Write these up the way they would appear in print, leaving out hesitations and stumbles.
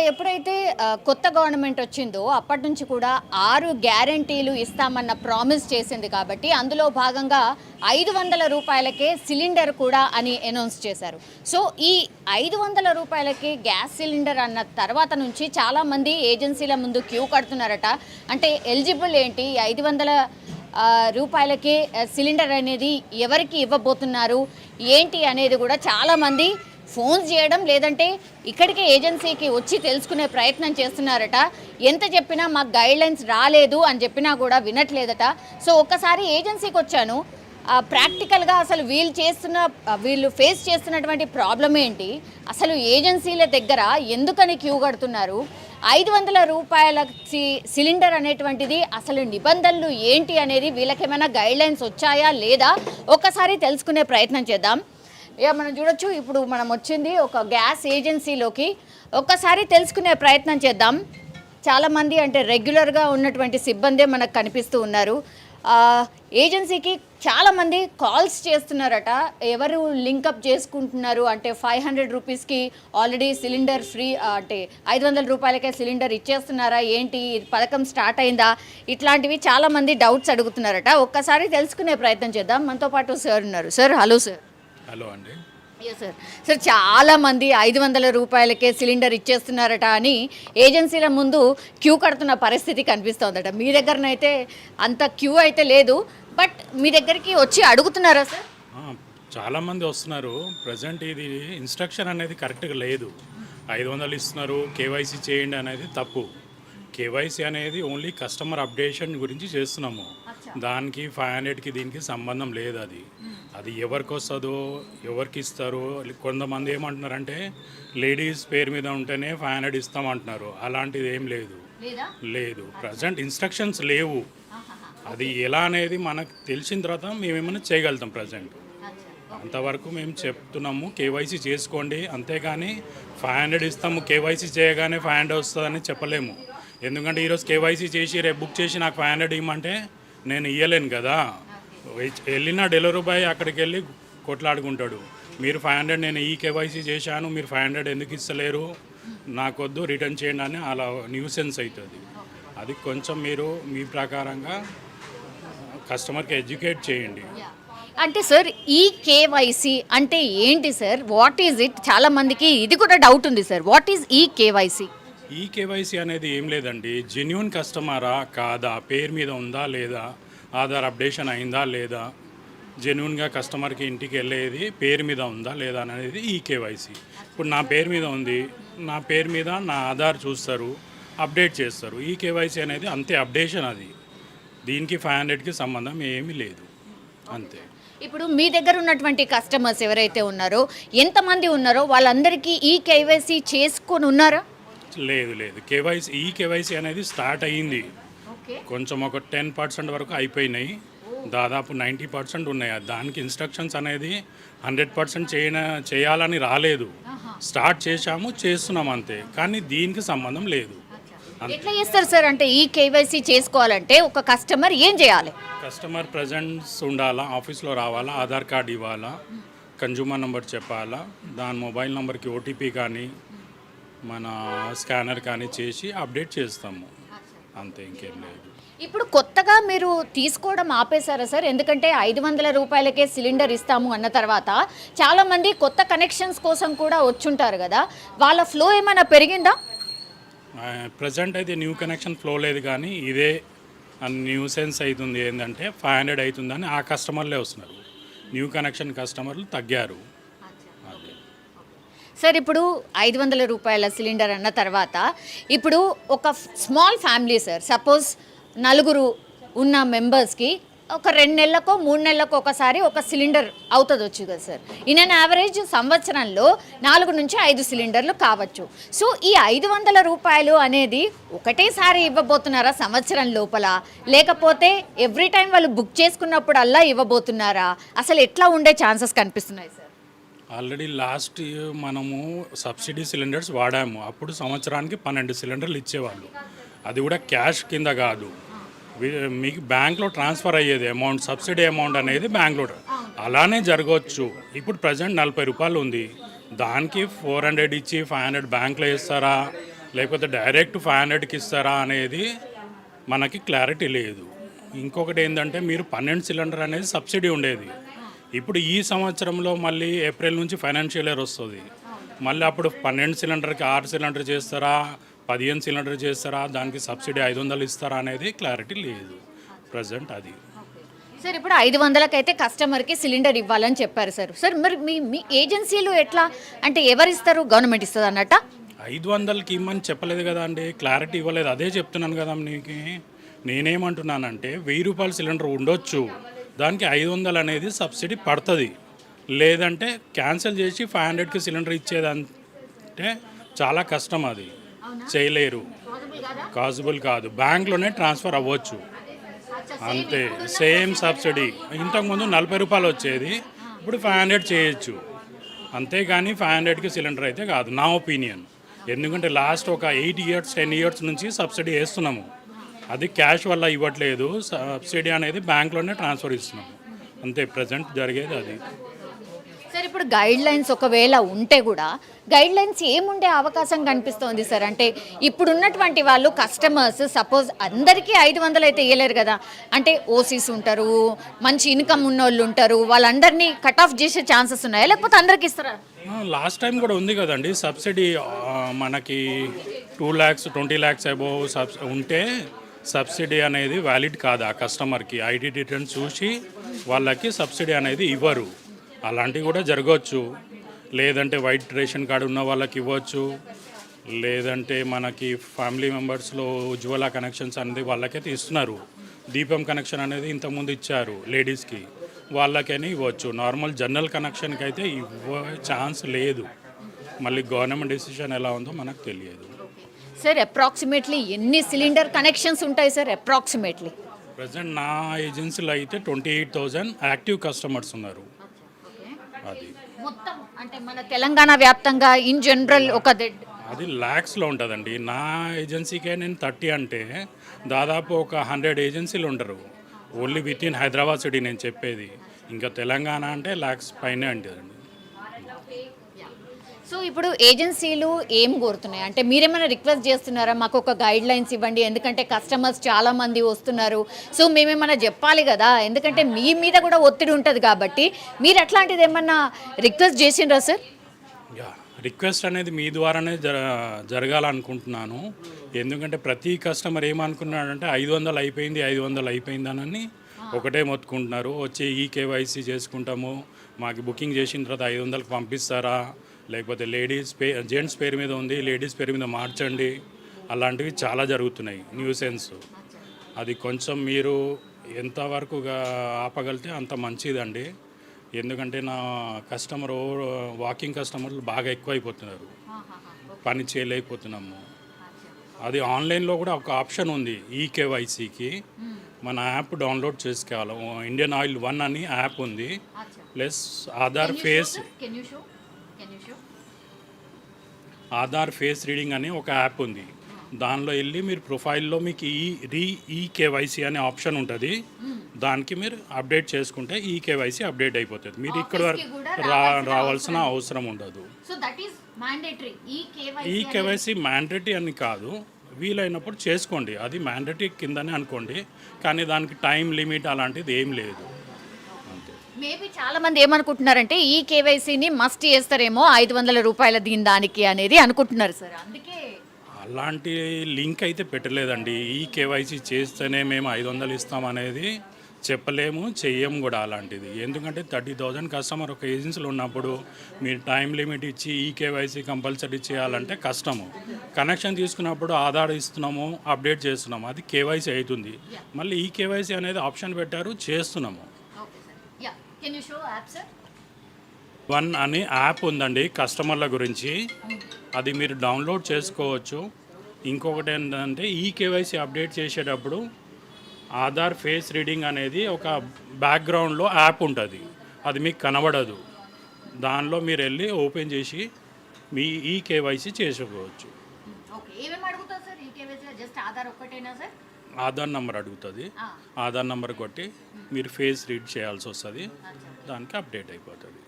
ఎప్పుడైతే కొత్త గవర్నమెంట్ వచ్చిందో అప్పటి నుంచి కూడా 6 గ్యారంటీలు ఇస్తామన్న ప్రామిస్ చేసింది కాబట్టి అందులో భాగంగా 500 రూపాయలకే సిలిండర్ కూడా అని అనౌన్స్ చేశారు. సో ఈ 500 రూపాయలకే గ్యాస్ సిలిండర్ అన్న తర్వాత నుంచి చాలామంది ఏజెన్సీల ముందు క్యూ కడుతున్నారట. అంటే ఎలిజిబుల్ ఏంటి, 500 రూపాయలకే సిలిండర్ అనేది ఎవరికి ఇవ్వబోతున్నారు ఏంటి అనేది కూడా చాలామంది ఫోన్ చేయడం లేదంటే ఇక్కడికే ఏజెన్సీకి వచ్చి తెలుసుకునే ప్రయత్నం చేస్తున్నారట. ఎంత చెప్పినా మాకు గైడ్లైన్స్ రాలేదు అని చెప్పినా కూడా వినట్లేదట. సో ఒక్కసారి ఏజెన్సీకి వచ్చాను, ప్రాక్టికల్గా అసలు వీళ్ళు ఫేస్ చేస్తున్నటువంటి ప్రాబ్లం ఏంటి, అసలు ఏజెన్సీల దగ్గర ఎందుకని క్యూ కడుతున్నారు, 500 రూపాయల సిలిండర్ అనేటువంటిది అసలు నిబంధనలు ఏంటి అనేది వీళ్ళకేమైనా గైడ్లైన్స్ వచ్చాయా లేదా ఒక్కసారి తెలుసుకునే ప్రయత్నం చేద్దాం. మనం చూడొచ్చు, ఇప్పుడు మనం వచ్చింది ఒక గ్యాస్ ఏజెన్సీలోకి. ఒక్కసారి తెలుసుకునే ప్రయత్నం చేద్దాం. చాలామంది అంటే రెగ్యులర్గా ఉన్నటువంటి సిబ్బందే మనకు కనిపిస్తూ ఉన్నారు. ఏజెన్సీకి చాలామంది కాల్స్ చేస్తున్నారట. ఎవరు లింకప్ చేసుకుంటున్నారు అంటే 500 రూపీస్కి ఆల్రెడీ సిలిండర్ ఫ్రీ, అంటే 500 రూపాయలకే సిలిండర్ ఇచ్చేస్తున్నారా ఏంటి, పథకం స్టార్ట్ అయిందా, ఇట్లాంటివి చాలామంది డౌట్స్ అడుగుతున్నారట. ఒక్కసారి తెలుసుకునే ప్రయత్నం చేద్దాం. మనతో పాటు సార్ ఉన్నారు. Sir, hello sir. హలో అండి. సార్ చాలామంది 500 రూపాయలకే సిలిండర్ ఇచ్చేస్తున్నారట అని ఏజెన్సీల ముందు క్యూ కడుతున్న పరిస్థితి కనిపిస్తోందట. మీ దగ్గరనైతే అంత క్యూ అయితే లేదు, బట్ మీ దగ్గరికి వచ్చి అడుగుతున్నారా సార్? చాలామంది వస్తున్నారు. ప్రజెంట్ ఇది ఇన్స్ట్రక్షన్ అనేది కరెక్ట్గా లేదు. 500 ఇస్తున్నారు, కేవైసీ చేయండి అనేది తప్పు. కేవైసీ అనేది ఓన్లీ కస్టమర్ అప్డేషన్ గురించి చేస్తున్నాము. దానికి 500కి దీనికి సంబంధం లేదు. అది ఎవరికి వస్తుందో, ఎవరికి ఇస్తారో. కొంతమంది ఏమంటున్నారంటే లేడీస్ పేరు మీద ఉంటేనే 500 ఇస్తామంటున్నారు. అలాంటిది ఏం లేదు. ప్రజెంట్ ఇన్స్ట్రక్షన్స్ లేవు. అది ఎలా అనేది మనకు తెలిసిన తర్వాత మేమేమైనా చేయగలుగుతాం. ప్రజెంట్ అంతవరకు మేము చెప్తున్నాము, కేవైసీ చేసుకోండి, అంతేగాని 500 ఇస్తాము కేవైసీ చేయగానే 500 వస్తుందని చెప్పలేము. ఎందుకంటే ఈరోజు కేవైసీ చేసి రేపు బుక్ చేసి నాకు 500 ఇవ్వమంటే నేను ఇవ్వలేను కదా. వెళ్ళిన డెలివరీ బాయ్ అక్కడికి వెళ్ళి కొట్లాడుకుంటాడు, మీరు 500 నేను ఈ కేవైసీ చేశాను, మీరు 500 ఎందుకు ఇస్తలేరు, నాకొద్దు, రిటర్న్ చేయండి అని అలా న్యూసెన్స్ అవుతుంది. అది కొంచెం మీరు మీ ప్రకారంగా కస్టమర్కి ఎడ్యుకేట్ చేయండి. అంటే సార్, ఈ కేవైసీ అంటే ఏంటి సార్, వాట్ ఈజ్ ఇట్? చాలామందికి ఇది కూడా డౌట్ ఉంది సార్. వాట్ ఈజ్ ఈ కేవైసీ? ఈ కేవైసీ అనేది ఏం లేదండి, జెన్యూన్ కస్టమరా కాదా, పేరు మీద ఉందా లేదా, ఆధార్ అప్డేషన్ అయిందా లేదా, జెన్యూన్గా కస్టమర్కి ఇంటికి వెళ్ళేది పేరు మీద ఉందా లేదా అనేది ఈ కేవైసీ. ఇప్పుడు నా పేరు మీద ఉంది, నా పేరు మీద నా ఆధార్ చూస్తారు, అప్డేట్ చేస్తారు. ఈ కేవైసీ అనేది అంతే అప్డేషన్. అది దీనికి 500కి సంబంధం ఏమీ లేదు, అంతే. ఇప్పుడు మీ దగ్గర ఉన్నటువంటి కస్టమర్స్ ఎవరైతే ఉన్నారో, ఎంతమంది ఉన్నారో వాళ్ళందరికీ ఈ కేవైసీ చేసుకొని ఉన్నారా? లేదు. ఈ కేవైసీ అనేది స్టార్ట్ అయ్యింది. కొంచెం ఒక 10% వరకు అయిపోయినాయి. దాదాపు 90% ఉన్నాయి. దానికి ఇన్స్ట్రక్షన్స్ అనేది 100% చేయాలని రాలేదు. స్టార్ట్ చేస్తున్నాం అంతే, కానీ దీనికి సంబంధం లేదు. ఎట్లా చేస్తారు సార్? అంటే ఈ కేవైసీ చేసుకోవాలంటే ఒక కస్టమర్ ఏం చేయాలి? కస్టమర్ ప్రజెన్స్ ఉండాలా, ఆఫీస్లో రావాలా, ఆధార్ కార్డు ఇవ్వాలా, కన్జ్యూమర్ నెంబర్ చెప్పాలా, దాని మొబైల్ నెంబర్కి ఓటీపీ కానీ మన స్కానర్ కానీ చేసి అప్డేట్ చేస్తాము, అంతే, ఇంకేం లేదు. ఇప్పుడు కొత్తగా మీరు తీసుకోవడం ఆపేశారా సార్? ఎందుకంటే 500 రూపాయలకే సిలిండర్ ఇస్తాము అన్న తర్వాత చాలామంది కొత్త కనెక్షన్స్ కోసం కూడా వచ్చుంటారు కదా, వాళ్ళ ఫ్లో ఏమైనా పెరిగిందా? ప్రజెంట్ అయితే న్యూ కనెక్షన్ ఫ్లో లేదు, కానీ ఇదే న్యూ సెన్స్ అవుతుంది. ఏంటంటే 500 అవుతుందని ఆ కస్టమర్లే వస్తున్నారు. న్యూ కనెక్షన్ కస్టమర్లు తగ్గారు. సార్, ఇప్పుడు 500 రూపాయల సిలిండర్ అన్న తర్వాత ఇప్పుడు ఒక స్మాల్ ఫ్యామిలీ సార్, సపోజ్ 4 ఉన్న మెంబర్స్కి ఒక 2 నెలలకో 3 నెలలకో ఒకసారి ఒక సిలిండర్ అవుతుంది వచ్చు కదా సార్. ఇన్ అన్ యావరేజ్ సంవత్సరంలో 4 నుంచి 5 సిలిండర్లు కావచ్చు. సో ఈ 500 రూపాయలు అనేది ఒకటేసారి ఇవ్వబోతున్నారా సంవత్సరం లోపల, లేకపోతే ఎవ్రీ టైం వాళ్ళు బుక్ చేసుకున్నప్పుడల్లా ఇవ్వబోతున్నారా? అసలు ఎట్లా ఉండే ఛాన్సెస్ కనిపిస్తున్నాయి సార్? ఆల్రెడీ లాస్ట్ మనము సబ్సిడీ సిలిండర్స్ వాడాము. అప్పుడు సంవత్సరానికి 12 సిలిండర్లు ఇచ్చేవాళ్ళు. అది కూడా క్యాష్ కింద కాదు, మీకు బ్యాంక్లో ట్రాన్స్ఫర్ అయ్యేది అమౌంట్, సబ్సిడీ అమౌంట్ అనేది బ్యాంక్లో. అలానే జరగవచ్చు. ఇప్పుడు ప్రజెంట్ 40 రూపాయలు ఉంది, దానికి 400 ఇచ్చి 500 బ్యాంక్లో ఇస్తారా లేకపోతే డైరెక్ట్ 500కి ఇస్తారా అనేది మనకి క్లారిటీ లేదు. ఇంకొకటి ఏంటంటే మీరు 12 సిలిండర్ అనేది సబ్సిడీ ఉండేది. ఇప్పుడు ఈ సంవత్సరంలో మళ్ళీ ఏప్రిల్ నుంచి ఫైనాన్షియల్ ఇయర్ వస్తుంది. మళ్ళీ అప్పుడు 12 సిలిండర్కి 6 సిలిండర్ చేస్తారా, 15 సిలిండర్ చేస్తారా, దానికి సబ్సిడీ 500 ఇస్తారా అనేది క్లారిటీ లేదు ప్రజెంట్. అది సార్ ఇప్పుడు 500కి అయితే కస్టమర్కి సిలిండర్ ఇవ్వాలని చెప్పారు సార్. సార్ మరి మీ ఏజెన్సీలు ఎట్లా అంటే ఎవరు ఇస్తారు, గవర్నమెంట్ ఇస్తుంది అన్నట్ట? 500కి ఇమ్మని చెప్పలేదు కదా అండి, క్లారిటీ ఇవ్వలేదు. అదే చెప్తున్నాను కదా నీకు. నేనేమంటున్నానంటే 1000 రూపాయల సిలిండర్ ఉండొచ్చు, దానికి 500 అనేది సబ్సిడీ పడుతుంది. లేదంటే క్యాన్సిల్ చేసి 500కి సిలిండర్ ఇచ్చేదంటే చాలా కష్టం, అది చేయలేరు, పాసిబుల్ కాదు. బ్యాంక్లోనే ట్రాన్స్ఫర్ అవ్వచ్చు అంతే, సేమ్ సబ్సిడీ. ఇంతకుముందు 40 రూపాయలు వచ్చేది, ఇప్పుడు 500 చేయొచ్చు. అంతేగాని 500కి సిలిండర్ అయితే కాదు నా ఒపీనియన్. ఎందుకంటే లాస్ట్ ఒక 8 ఇయర్స్ 10 ఇయర్స్ నుంచి సబ్సిడీ వేస్తున్నాము. అది క్యాష్ వల్ల ఇవ్వట్లేదు, సబ్సిడీ అనేది బ్యాంక్లోనే ట్రాన్స్ఫర్ ఇస్తున్నాము అంతే. ప్రజెంట్ జరిగేది అది. సార్ ఇప్పుడు గైడ్ లైన్స్ ఒకవేళ ఉంటే కూడా గైడ్ లైన్స్ ఏముండే అవకాశం కనిపిస్తోంది సార్? అంటే ఇప్పుడు ఉన్నటువంటి వాళ్ళు కస్టమర్స్ సపోజ్ అందరికీ 500 అయితే ఇవ్వలేరు కదా. అంటే ఓసీస్ ఉంటారు, మంచి ఇన్కమ్ ఉన్న వాళ్ళు ఉంటారు, వాళ్ళందరినీ కట్ ఆఫ్ చేసే ఛాన్సెస్ ఉన్నాయా లేకపోతే అందరికి ఇస్తారా? లాస్ట్ టైం కూడా ఉంది కదండి సబ్సిడీ. మనకి 2 lakhs 20 lakhs అబోవ్ ఉంటే సబ్సిడీ అనేది వ్యాలిడ్ కాదు. ఆ కస్టమర్కి ఐడి రిటర్న్ చూసి వాళ్ళకి సబ్సిడీ అనేది ఇవ్వరు. అలాంటివి కూడా జరగవచ్చు. లేదంటే వైట్ రేషన్ కార్డు ఉన్న వాళ్ళకి ఇవ్వచ్చు. లేదంటే మనకి ఫ్యామిలీ మెంబర్స్లో ఉజ్వల కనెక్షన్స్ అనేది వాళ్ళకైతే ఇస్తున్నారు. దీపం కనెక్షన్ అనేది ఇంతకుముందు ఇచ్చారు లేడీస్కి, వాళ్ళకైనా ఇవ్వచ్చు. నార్మల్ జనరల్ కనెక్షన్కి అయితే ఇవ్వ ఛాన్స్ లేదు. మళ్ళీ గవర్నమెంట్ డెసిషన్ ఎలా ఉందో మనకు తెలియదు. సార్ అప్రాక్సిమేట్లీ ఎన్ని సిలిండర్ కనెక్షన్స్ ఉంటాయి సార్ అప్రాక్సిమేట్లీ? ప్రజెంట్ నా ఏజెన్సీలో అయితే 28,000 యాక్టివ్ కస్టమర్స్ ఉన్నారు. అది మొత్తం అంటే మన తెలంగాణ వ్యాప్తంగా ఇన్ జనరల్ అది ల్యాక్స్లో ఉంటుందండి. నా ఏజెన్సీకే నేను 30 అంటే దాదాపు ఒక 100 ఏజెన్సీలు ఉండరు. Only with in Hyderabad city నేను చెప్పేది. ఇంకా తెలంగాణ అంటే ల్యాక్స్ పైనే ఉంటుందండి. సో ఇప్పుడు ఏజెన్సీలు ఏం కోరుతున్నాయి అంటే మీరేమైనా రిక్వెస్ట్ చేస్తున్నారా, మాకు ఒక గైడ్ లైన్స్ ఇవ్వండి, ఎందుకంటే కస్టమర్స్ చాలా మంది వస్తున్నారు, సో మేమేమైనా చెప్పాలి కదా, ఎందుకంటే మీ మీద కూడా ఒత్తిడి ఉంటుంది కాబట్టి మీరు అట్లాంటిది ఏమన్నా రిక్వెస్ట్ చేసిండ్రా సార్? రిక్వెస్ట్ అనేది మీ ద్వారానే జరగాలనుకుంటున్నాను. ఎందుకంటే ప్రతి కస్టమర్ ఏమనుకున్నాడంటే 500 అయిపోయింది 500 అయిపోయిందనని ఒకటే మొత్తుకుంటున్నారు. వచ్చి ఈ కేవైసీ చేసుకుంటాము, మాకు బుకింగ్ చేసిన తర్వాత 500కి పంపిస్తారా, లేకపోతే జెంట్స్ పేరు మీద ఉంది లేడీస్ పేరు మీద మార్చండి, అలాంటివి చాలా జరుగుతున్నాయి న్యూసెన్స్. అది కొంచెం మీరు ఎంతవరకు ఆపగలితే అంత మంచిదండి. ఎందుకంటే నా కస్టమర్ వాకింగ్ కస్టమర్లు బాగా ఎక్కువైపోతున్నారు, పని చేయలేకపోతున్నాము. అది ఆన్లైన్లో కూడా ఒక ఆప్షన్ ఉంది ఈకేవైసీకి. మన యాప్ డౌన్లోడ్ చేసుకోవాలి. ఇండియన్ ఆయిల్ 1 అని యాప్ ఉంది, ప్లస్ ఆధార్ ఫేస్ రీడింగ్ అని ఒక యాప్ ఉంది. దానిలో వెళ్ళి మీరు ప్రొఫైల్లో మీకు ఈకేవైసీ అనే ఆప్షన్ ఉంటుంది. దానికి మీరు అప్డేట్ చేసుకుంటే ఈకేవైసీ అప్డేట్ అయిపోతుంది. మీరు ఇక్కడ వరకు రావాల్సిన అవసరం ఉండదు. ఈకేవైసీ మ్యాండేటరీ అని కాదు, వీలైనప్పుడు చేసుకోండి. అది మ్యాండేటరీ కిందనే అనుకోండి, కానీ దానికి టైం లిమిట్ అలాంటిది ఏం లేదు. మేబీ చాలా మంది ఏమనుకుంటున్నారంటే ఈ కేవైసీని మస్ట్ చేస్తారేమో 500 రూపాయల దానికి అనేది అనుకుంటున్నారు సార్. అందుకే అలాంటి లింక్ అయితే పెట్టలేదండి. ఈ కేవైసీ చేస్తేనే మేము 500 ఇస్తామనేది చెప్పలేము, చెయ్యము కూడా అలాంటిది. ఎందుకంటే 30,000 కస్టమర్ ఒక ఏజెన్సీలో ఉన్నప్పుడు మీరు టైం లిమిట్ ఇచ్చి ఈ కేవైసీ కంపల్సరీ చేయాలంటే కష్టము. కనెక్షన్ తీసుకున్నప్పుడు ఆధార్ ఇస్తున్నాము, అప్డేట్ చేస్తున్నాము, అది కేవైసీ అవుతుంది. మళ్ళీ ఈ కేవైసీ అనేది ఆప్షన్ పెట్టారు, చేస్తున్నాము. 1 అని యాప్ ఉందండి కస్టమర్ల గురించి, అది మీరు డౌన్లోడ్ చేసుకోవచ్చు. ఇంకొకటి ఏంటంటే ఈ కేవైసీ అప్డేట్ చేసేటప్పుడు ఆధార్ ఫేస్ రీడింగ్ అనేది ఒక బ్యాక్గ్రౌండ్లో యాప్ ఉంటుంది, అది మీకు కనబడదు. దానిలో మీరు వెళ్ళి ఓపెన్ చేసి మీ ఈ కేవైసీ చేసుకోవచ్చు. ఆధార్ నెంబర్ అడుగుతుంది, ఆధార్ నెంబర్ కొట్టి మీరు ఫేస్ రీడ్ చేయాల్సి వస్తుంది, దానికి అప్డేట్ అయిపోతుంది.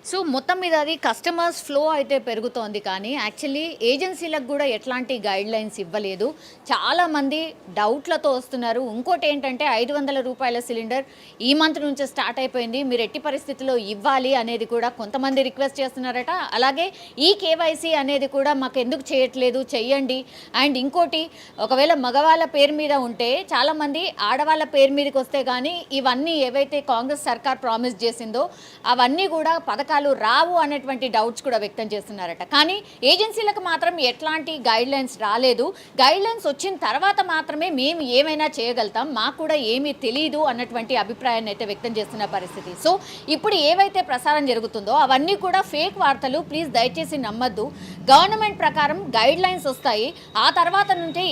సో మొత్తం మీద అది కస్టమర్స్ ఫ్లో అయితే పెరుగుతోంది, కానీ యాక్చువల్లీ ఏజెన్సీలకు కూడా ఎట్లాంటి గైడ్ లైన్స్ ఇవ్వలేదు. చాలామంది డౌట్లతో వస్తున్నారు. ఇంకోటి ఏంటంటే 500 రూపాయల సిలిండర్ ఈ మంత్ నుంచే స్టార్ట్ అయిపోయింది, మీరు ఎట్టి పరిస్థితుల్లో ఇవ్వాలి అనేది కూడా కొంతమంది రిక్వెస్ట్ చేస్తున్నారట. అలాగే ఈ కేవైసీ అనేది కూడా మాకు ఎందుకు చేయట్లేదు, చెయ్యండి. అండ్ ఇంకోటి, ఒకవేళ మగవాళ్ళ పేరు మీద ఉంటే చాలామంది ఆడవాళ్ళ పేరు మీదకి వస్తే కానీ ఇవన్నీ ఏవైతే కాంగ్రెస్ సర్కార్ ప్రామిస్ చేసిందో అవన్నీ కూడా పథకాలు రావు అనేటువంటి డౌట్స్ కూడా వ్యక్తం చేస్తున్నారట. కానీ ఏజెన్సీలకు మాత్రం ఎట్లాంటి గైడ్ లైన్స్ రాలేదు. గైడ్ లైన్స్ వచ్చిన తర్వాత మాత్రమే మేము ఏమైనా చేయగలుగుతాం, మాకు కూడా ఏమీ తెలియదు అన్నటువంటి అభిప్రాయాన్ని అయితే వ్యక్తం చేస్తున్న పరిస్థితి. సో ఇప్పుడు ఏవైతే ప్రసారం జరుగుతుందో అవన్నీ కూడా ఫేక్ వార్తలు, ప్లీజ్ దయచేసి నమ్మద్దు. గవర్నమెంట్ ప్రకారం గైడ్ లైన్స్ వస్తాయి, ఆ తర్వాత నుండి